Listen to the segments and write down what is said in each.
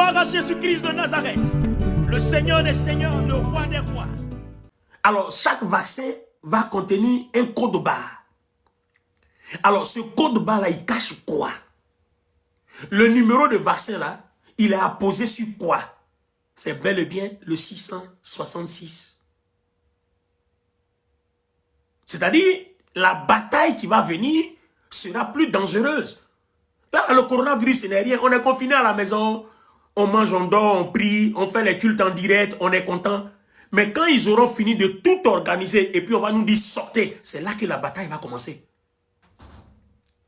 Gloire à Jésus-Christ de Nazareth, le Seigneur des Seigneurs, le Roi des Rois. Alors, chaque vaccin va contenir un code barre. Alors, ce code barre-là, il cache quoi? Le numéro de vaccin, là, il est apposé sur quoi? C'est bel et bien le 666. C'est-à-dire, la bataille qui va venir sera plus dangereuse. Là, le coronavirus, ce n'est rien. On est confiné à la maison, on mange, on dort, on prie, on fait les cultes en direct, on est content. Mais quand ils auront fini de tout organiser et puis on va nous dire sortez, c'est là que la bataille va commencer.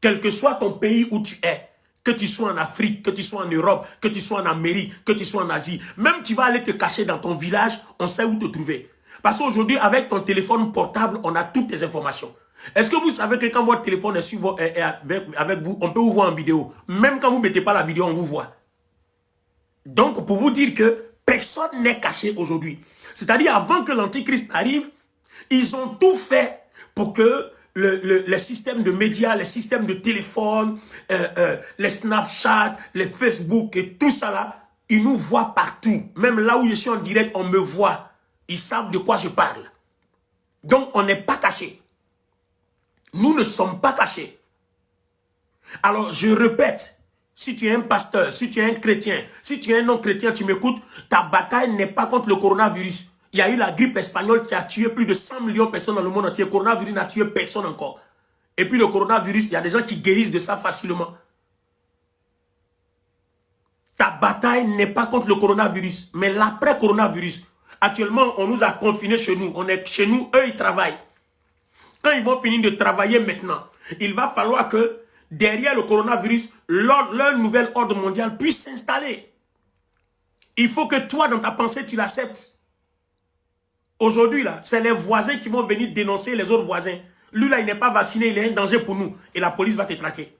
Quel que soit ton pays où tu es, que tu sois en Afrique, que tu sois en Europe, que tu sois en Amérique, que tu sois en Asie, même tu vas aller te cacher dans ton village, on sait où te trouver. Parce qu'aujourd'hui, avec ton téléphone portable, on a toutes tes informations. Est-ce que vous savez que quand votre téléphone est avec vous, on peut vous voir en vidéo? Même quand vous ne mettez pas la vidéo, on vous voit. Donc, pour vous dire que personne n'est caché aujourd'hui. C'est-à-dire, avant que l'Antichrist arrive, ils ont tout fait pour que les systèmes de médias, les systèmes de téléphone, les Snapchat, les Facebook et tout ça là, ils nous voient partout. Même là où je suis en direct, on me voit. Ils savent de quoi je parle. Donc, on n'est pas cachés. Nous ne sommes pas cachés. Alors, je répète, si tu es un pasteur, si tu es un chrétien, si tu es un non-chrétien, tu m'écoutes, ta bataille n'est pas contre le coronavirus. Il y a eu la grippe espagnole qui a tué plus de 100 millions de personnes dans le monde entier. Le coronavirus n'a tué personne encore. Et puis le coronavirus, il y a des gens qui guérissent de ça facilement. Ta bataille n'est pas contre le coronavirus, mais l'après-coronavirus. Actuellement, on nous a confinés chez nous. On est chez nous, eux, ils travaillent. Quand ils vont finir de travailler maintenant, il va falloir que derrière le coronavirus, leur nouvel ordre mondial puisse s'installer. Il faut que toi, dans ta pensée, tu l'acceptes. Aujourd'hui, là, c'est les voisins qui vont venir dénoncer les autres voisins. Lui, là, il n'est pas vacciné, il est un danger pour nous. Et la police va te traquer.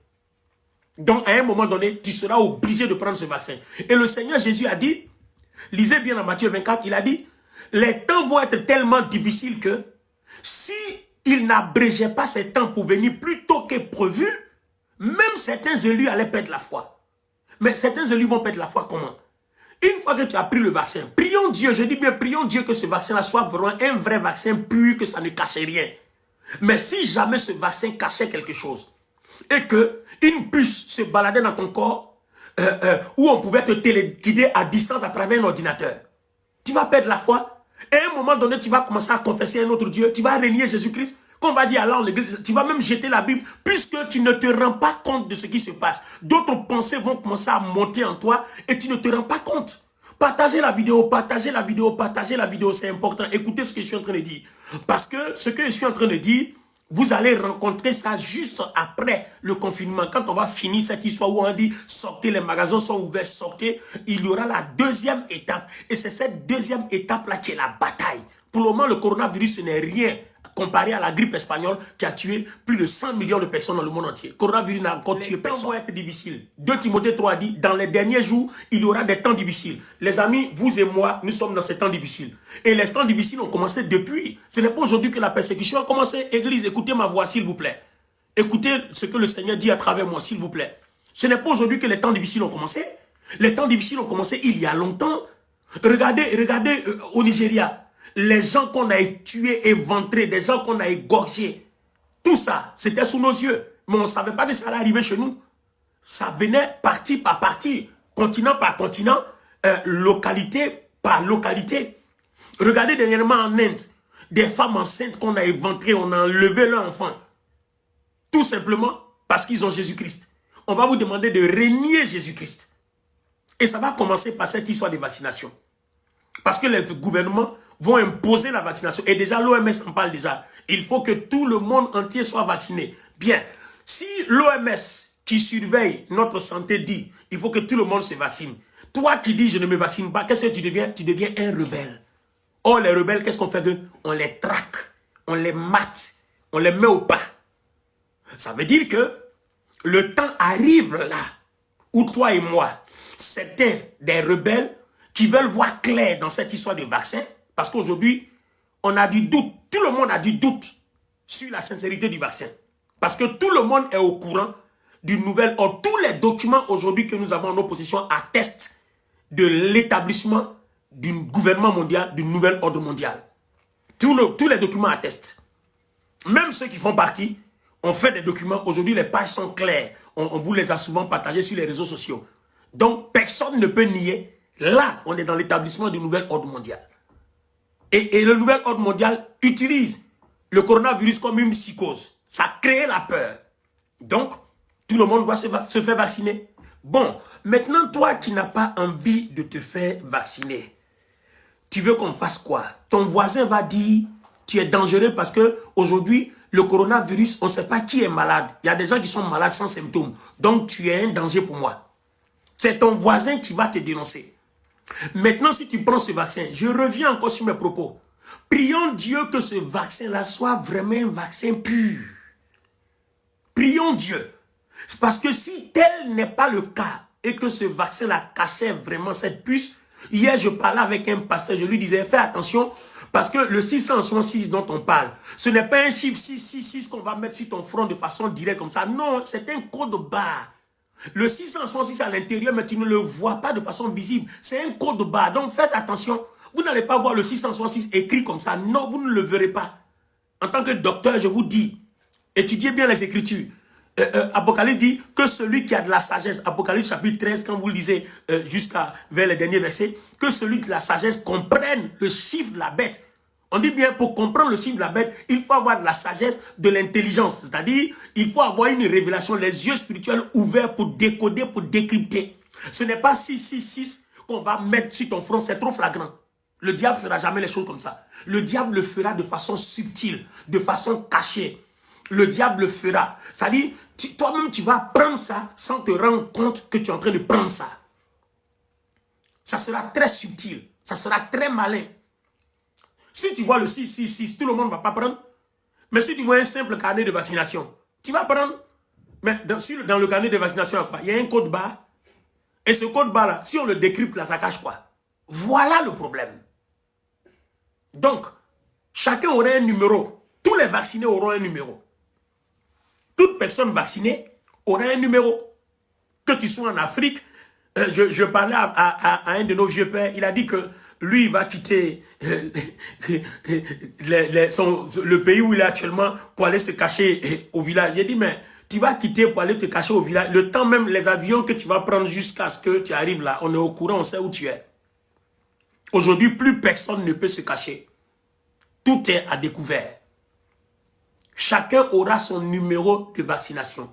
Donc, à un moment donné, tu seras obligé de prendre ce vaccin. Et le Seigneur Jésus a dit, lisez bien dans Matthieu 24, il a dit, les temps vont être tellement difficiles que si il n'abrégeait pas ces temps pour venir plus tôt que prévu, même certains élus allaient perdre la foi. Mais certains élus vont perdre la foi comment? Une fois que tu as pris le vaccin, prions Dieu, je dis bien, prions Dieu que ce vaccin-là soit vraiment un vrai vaccin pur, que ça ne cache rien. Mais si jamais ce vaccin cachait quelque chose, et qu'une puce se baladait dans ton corps, où on pouvait te téléguider à distance à travers un ordinateur, tu vas perdre la foi, et à un moment donné, tu vas commencer à confesser un autre Dieu, tu vas renier Jésus-Christ, qu'on va dire alors, tu vas même jeter la Bible, puisque tu ne te rends pas compte de ce qui se passe. D'autres pensées vont commencer à monter en toi, et tu ne te rends pas compte. Partagez la vidéo, partagez la vidéo, partagez la vidéo, c'est important. Écoutez ce que je suis en train de dire. Parce que ce que je suis en train de dire, vous allez rencontrer ça juste après le confinement. Quand on va finir cette histoire où on dit sortez, les magasins sont ouverts, sortez, il y aura la deuxième étape. Et c'est cette deuxième étape-là qui est la bataille. Pour le moment, le coronavirus, ce n'est rien comparé à la grippe espagnole qui a tué plus de 100 millions de personnes dans le monde entier. Le coronavirus n'a encore tué personne. Les temps vont être difficiles. 2 Timothée 3 dit, dans les derniers jours, il y aura des temps difficiles. Les amis, vous et moi, nous sommes dans ces temps difficiles. Et les temps difficiles ont commencé depuis. Ce n'est pas aujourd'hui que la persécution a commencé. Église, écoutez ma voix, s'il vous plaît. Écoutez ce que le Seigneur dit à travers moi, s'il vous plaît. Ce n'est pas aujourd'hui que les temps difficiles ont commencé. Les temps difficiles ont commencé il y a longtemps. Regardez au Nigeria. Les gens qu'on a tués, éventrés, des gens qu'on a égorgés, tout ça, c'était sous nos yeux. Mais on ne savait pas que ça allait arriver chez nous. Ça venait partie par partie, continent par continent, localité par localité. Regardez dernièrement en Inde, des femmes enceintes qu'on a éventrées, on a enlevé leurs enfants. Tout simplement parce qu'ils ont Jésus-Christ. On va vous demander de renier Jésus-Christ. Et ça va commencer par cette histoire de vaccination. Parce que les gouvernements vont imposer la vaccination. Et déjà, l'OMS en parle déjà. Il faut que tout le monde entier soit vacciné. Bien, si l'OMS qui surveille notre santé dit, il faut que tout le monde se vaccine. Toi qui dis, je ne me vaccine pas, qu'est-ce que tu deviens? Tu deviens un rebelle. Or, les rebelles, qu'est-ce qu'on fait d'eux? On les traque, on les mate, on les met au pas. Ça veut dire que le temps arrive là, où toi et moi, certains des rebelles qui veulent voir clair dans cette histoire de vaccin, parce qu'aujourd'hui, on a du doute, tout le monde a du doute sur la sincérité du vaccin. Parce que tout le monde est au courant du nouvel ordre. Tous les documents aujourd'hui que nous avons en opposition attestent de l'établissement d'un gouvernement mondial, d'un nouvel ordre mondial. Tous les documents attestent. Même ceux qui font partie ont fait des documents. Aujourd'hui, les pages sont claires. On vous les a souvent partagées sur les réseaux sociaux. Donc, personne ne peut nier. Là, on est dans l'établissement du nouvel ordre mondial. Et le nouvel ordre mondial utilise le coronavirus comme une psychose. Ça crée la peur. Donc, tout le monde doit se faire vacciner. Bon, maintenant, toi qui n'as pas envie de te faire vacciner, tu veux qu'on fasse quoi? Ton voisin va dire, tu es dangereux parce que aujourd'hui, le coronavirus, on ne sait pas qui est malade. Il y a des gens qui sont malades sans symptômes. Donc, tu es un danger pour moi. C'est ton voisin qui va te dénoncer. Maintenant, si tu prends ce vaccin, je reviens encore sur mes propos. Prions Dieu que ce vaccin-là soit vraiment un vaccin pur. Prions Dieu. Parce que si tel n'est pas le cas et que ce vaccin-là cachait vraiment cette puce, hier je parlais avec un pasteur, je lui disais fais attention parce que le 666 dont on parle, ce n'est pas un chiffre 666 qu'on va mettre sur ton front de façon directe comme ça. Non, c'est un code barre. Le 666 à l'intérieur, mais tu ne le vois pas de façon visible. C'est un code barre. Donc faites attention. Vous n'allez pas voir le 666 écrit comme ça. Non, vous ne le verrez pas. En tant que docteur, je vous dis, étudiez bien les Écritures. Apocalypse dit que celui qui a de la sagesse, Apocalypse chapitre 13, quand vous lisez jusqu'à vers les derniers versets, que celui qui a de la sagesse comprenne le chiffre de la bête. On dit bien, pour comprendre le chiffre de la bête, il faut avoir de la sagesse, de l'intelligence. C'est-à-dire, il faut avoir une révélation, les yeux spirituels ouverts pour décoder, pour décrypter. Ce n'est pas 666 qu'on va mettre sur ton front, c'est trop flagrant. Le diable ne fera jamais les choses comme ça. Le diable le fera de façon subtile, de façon cachée. Le diable le fera. C'est-à-dire, toi-même, tu vas prendre ça sans te rendre compte que tu es en train de prendre ça. Ça sera très subtil. Ça sera très malin. Si tu vois le 666, tout le monde ne va pas prendre. Mais si tu vois un simple carnet de vaccination, tu vas prendre. Mais dans le carnet de vaccination, il y a un code barre. Et ce code barre-là, si on le décrypte, là, ça cache quoi? Voilà le problème. Donc, chacun aura un numéro. Tous les vaccinés auront un numéro. Toute personne vaccinée aura un numéro. Que tu sois en Afrique, je parlais à un de nos vieux pères, il a dit que lui, il va quitter le pays où il est actuellement pour aller se cacher au village. J'ai dit, mais tu vas quitter pour aller te cacher au village. Le temps même, les avions que tu vas prendre jusqu'à ce que tu arrives là, on est au courant, on sait où tu es. Aujourd'hui, plus personne ne peut se cacher. Tout est à découvert. Chacun aura son numéro de vaccination.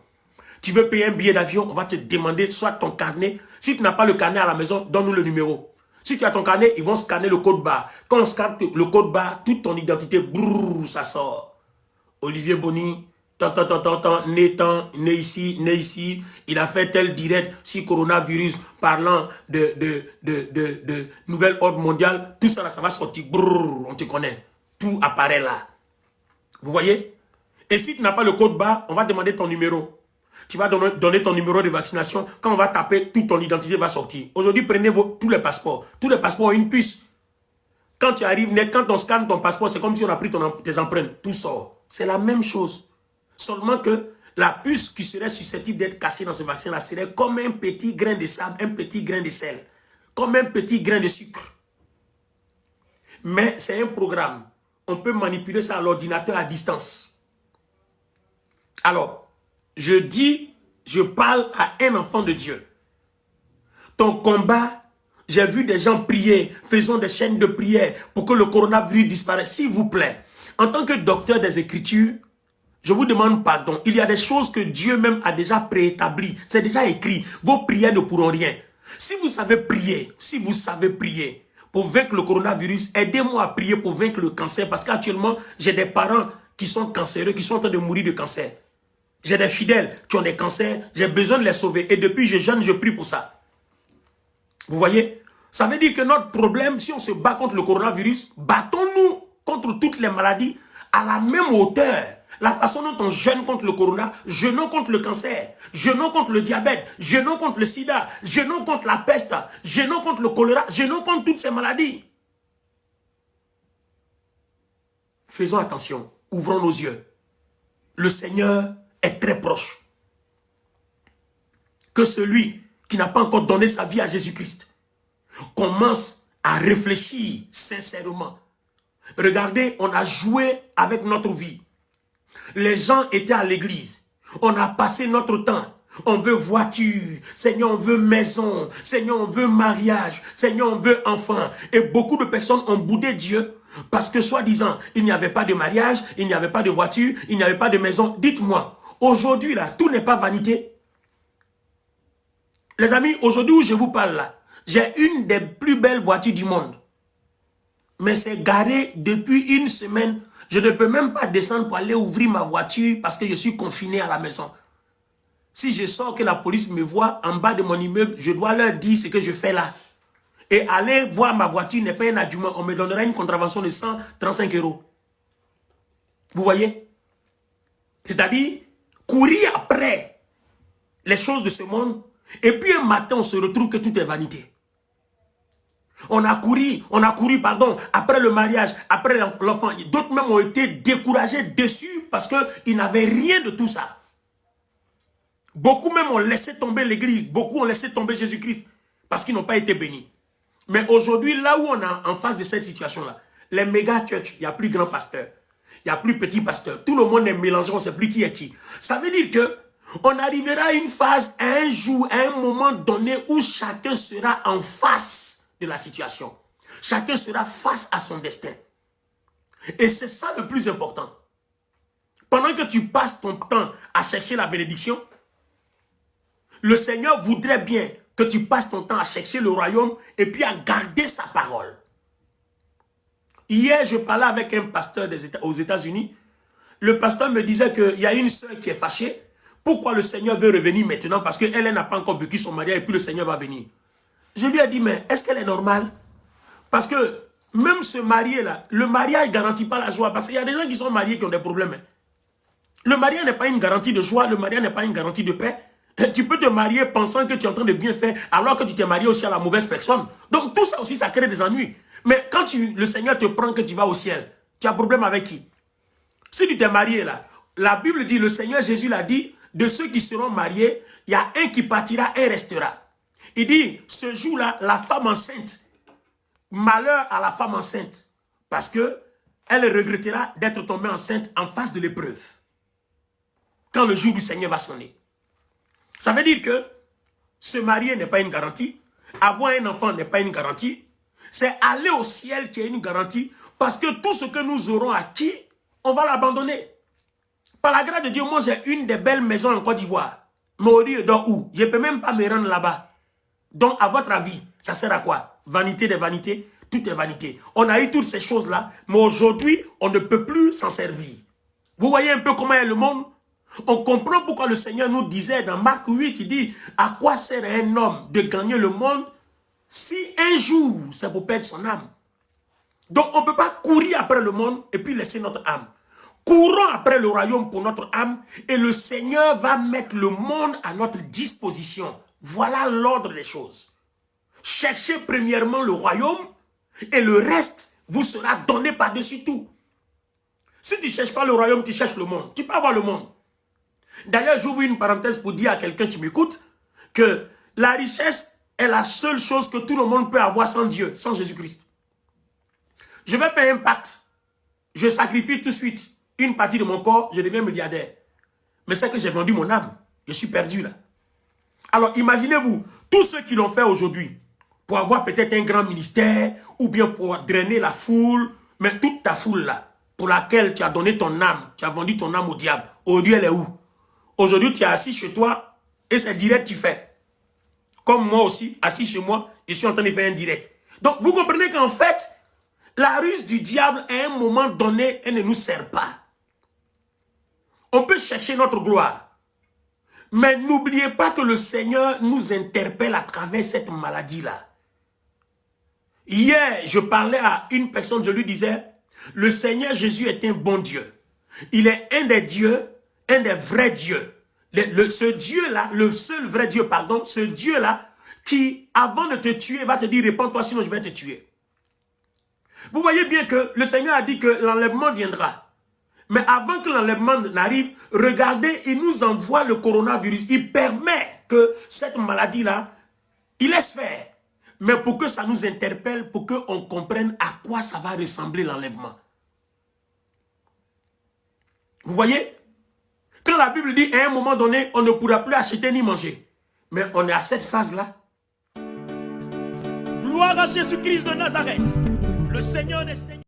Tu veux payer un billet d'avion, on va te demander soit ton carnet. Si tu n'as pas le carnet à la maison, donne-nous le numéro. Si tu as ton carnet, ils vont scanner le code barre. Quand on scanne le code barre, toute ton identité, brrr, ça sort. Olivier Bonny, né ici, il a fait tel direct sur coronavirus, parlant de nouvel ordre mondial. Tout ça, là, ça va sortir, brrr, on te connaît. Tout apparaît là. Vous voyez? Et si tu n'as pas le code barre, on va demander ton numéro. Tu vas donner ton numéro de vaccination. Quand on va taper, toute ton identité va sortir. Aujourd'hui, prenez tous les passeports. Tous les passeports ont une puce. Quand tu arrives net, quand on scanne ton passeport, c'est comme si on a pris tes empreintes. Tout sort. C'est la même chose. Seulement que la puce qui serait susceptible d'être cachée dans ce vaccin-là serait comme un petit grain de sable, un petit grain de sel. Comme un petit grain de sucre. Mais c'est un programme. On peut manipuler ça à l'ordinateur à distance. Alors, je parle à un enfant de Dieu. Ton combat, j'ai vu des gens prier, faisons des chaînes de prière pour que le coronavirus disparaisse. S'il vous plaît, en tant que docteur des Écritures, je vous demande pardon. Il y a des choses que Dieu même a déjà préétablies. C'est déjà écrit. Vos prières ne pourront rien. Si vous savez prier, pour vaincre le coronavirus, aidez-moi à prier pour vaincre le cancer. Parce qu'actuellement, j'ai des parents qui sont cancéreux, qui sont en train de mourir de cancer. J'ai des fidèles qui ont des cancers, j'ai besoin de les sauver. Et depuis je jeûne, je prie pour ça. Vous voyez? Ça veut dire que notre problème, si on se bat contre le coronavirus, battons-nous contre toutes les maladies à la même hauteur. La façon dont on jeûne contre le corona, jeûnons contre le cancer, jeûnons contre le diabète, jeûnons contre le sida, jeûnons contre la peste, jeûnons contre le choléra, jeûnons contre toutes ces maladies. Faisons attention, ouvrons nos yeux. Le Seigneur est très proche. Que celui qui n'a pas encore donné sa vie à Jésus-Christ, commence à réfléchir sincèrement. Regardez, on a joué avec notre vie. Les gens étaient à l'église. On a passé notre temps. On veut voiture. Seigneur, on veut maison. Seigneur, on veut mariage. Seigneur, on veut enfant. Et beaucoup de personnes ont boudé Dieu parce que soi-disant, il n'y avait pas de mariage, il n'y avait pas de voiture, il n'y avait pas de maison. Dites-moi, aujourd'hui là, tout n'est pas vanité. Les amis, aujourd'hui où je vous parle là, j'ai une des plus belles voitures du monde. Mais c'est garé depuis une semaine. Je ne peux même pas descendre pour aller ouvrir ma voiture parce que je suis confiné à la maison. Si je sors que la police me voit en bas de mon immeuble, je dois leur dire ce que je fais là. Et aller voir ma voiture n'est pas un argument. On me donnera une contravention de 135 €. Vous voyez? C'est-à-dire, courir après les choses de ce monde. Et puis un matin, on se retrouve que tout est vanité. On a couru, après le mariage, après l'enfant. D'autres même ont été découragés, déçus, parce qu'ils n'avaient rien de tout ça. Beaucoup même ont laissé tomber l'église, beaucoup ont laissé tomber Jésus-Christ, parce qu'ils n'ont pas été bénis. Mais aujourd'hui, là où on est en face de cette situation-là, les méga church, il n'y a plus grand pasteur, il n'y a plus petit pasteur, tout le monde est mélangé, on ne sait plus qui est qui. Ça veut dire que on arrivera à une phase, à un jour, à un moment donné où chacun sera en face de la situation. Chacun sera face à son destin. Et c'est ça le plus important. Pendant que tu passes ton temps à chercher la bénédiction, le Seigneur voudrait bien que tu passes ton temps à chercher le royaume et puis à garder sa parole. Hier, je parlais avec un pasteur aux États-Unis. Le pasteur me disait qu'il y a une soeur qui est fâchée. Pourquoi le Seigneur veut revenir maintenant? Parce qu'elle n'a pas encore vécu son mariage et puis le Seigneur va venir. Je lui ai dit, mais est-ce qu'elle est normale? Parce que même se marier là, le mariage ne garantit pas la joie. Parce qu'il y a des gens qui sont mariés qui ont des problèmes. Le mariage n'est pas une garantie de joie, le mariage n'est pas une garantie de paix. Tu peux te marier pensant que tu es en train de bien faire, alors que tu t'es marié aussi à la mauvaise personne. Donc tout ça aussi, ça crée des ennuis. Mais quand le Seigneur te prend que tu vas au ciel, tu as problème avec qui? Si tu t'es marié là, la Bible dit, le Seigneur Jésus l'a dit, de ceux qui seront mariés, il y a un qui partira et restera. Il dit, ce jour-là, la femme enceinte, malheur à la femme enceinte, parce que elle regrettera d'être tombée enceinte en face de l'épreuve. Quand le jour du Seigneur va sonner. Ça veut dire que se marier n'est pas une garantie, avoir un enfant n'est pas une garantie, c'est aller au ciel qui est une garantie, parce que tout ce que nous aurons acquis, on va l'abandonner. Par la grâce de Dieu, moi j'ai une des belles maisons en Côte d'Ivoire. Mourir dans où? Je ne peux même pas me rendre là-bas. Donc, à votre avis, ça sert à quoi? Vanité des vanités, tout est vanité. On a eu toutes ces choses-là, mais aujourd'hui, on ne peut plus s'en servir. Vous voyez un peu comment est le monde? On comprend pourquoi le Seigneur nous disait dans Marc 8, il dit, à quoi sert un homme de gagner le monde si un jour, c'est pour perdre son âme? Donc, on ne peut pas courir après le monde et puis laisser notre âme. Courons après le royaume pour notre âme et le Seigneur va mettre le monde à notre disposition. Voilà l'ordre des choses. Cherchez premièrement le royaume et le reste vous sera donné par-dessus tout. Si tu ne cherches pas le royaume, tu cherches le monde. Tu peux avoir le monde. D'ailleurs, j'ouvre une parenthèse pour dire à quelqu'un qui m'écoute que la richesse est la seule chose que tout le monde peut avoir sans Dieu, sans Jésus-Christ. Je vais faire un pacte. Je sacrifie tout de suite une partie de mon corps, je deviens milliardaire. Mais c'est que j'ai vendu mon âme. Je suis perdu là. Alors imaginez-vous, tous ceux qui l'ont fait aujourd'hui, pour avoir peut-être un grand ministère, ou bien pour drainer la foule, mais toute ta foule là, pour laquelle tu as donné ton âme, tu as vendu ton âme au diable, aujourd'hui elle est où? Aujourd'hui tu es assis chez toi, et c'est direct tu fais. Comme moi aussi, assis chez moi, je suis en train de faire un direct. Donc vous comprenez qu'en fait, la ruse du diable, à un moment donné, elle ne nous sert pas. On peut chercher notre gloire. Mais n'oubliez pas que le Seigneur nous interpelle à travers cette maladie-là. Hier, je parlais à une personne, je lui disais, le Seigneur Jésus est un bon Dieu. Il est un des dieux, un des vrais dieux. Ce Dieu-là, le seul vrai Dieu, pardon, ce Dieu-là, qui, avant de te tuer, va te dire, réponds-toi, sinon je vais te tuer. Vous voyez bien que le Seigneur a dit que l'enlèvement viendra. Mais avant que l'enlèvement n'arrive, regardez, il nous envoie le coronavirus. Il permet que cette maladie-là, il laisse faire. mais pour que ça nous interpelle, pour qu'on comprenne à quoi ça va ressembler l'enlèvement. Vous voyez? Quand la Bible dit à un moment donné, on ne pourra plus acheter ni manger. Mais on est à cette phase-là. Gloire à Jésus-Christ de Nazareth, le Seigneur des Seigneurs.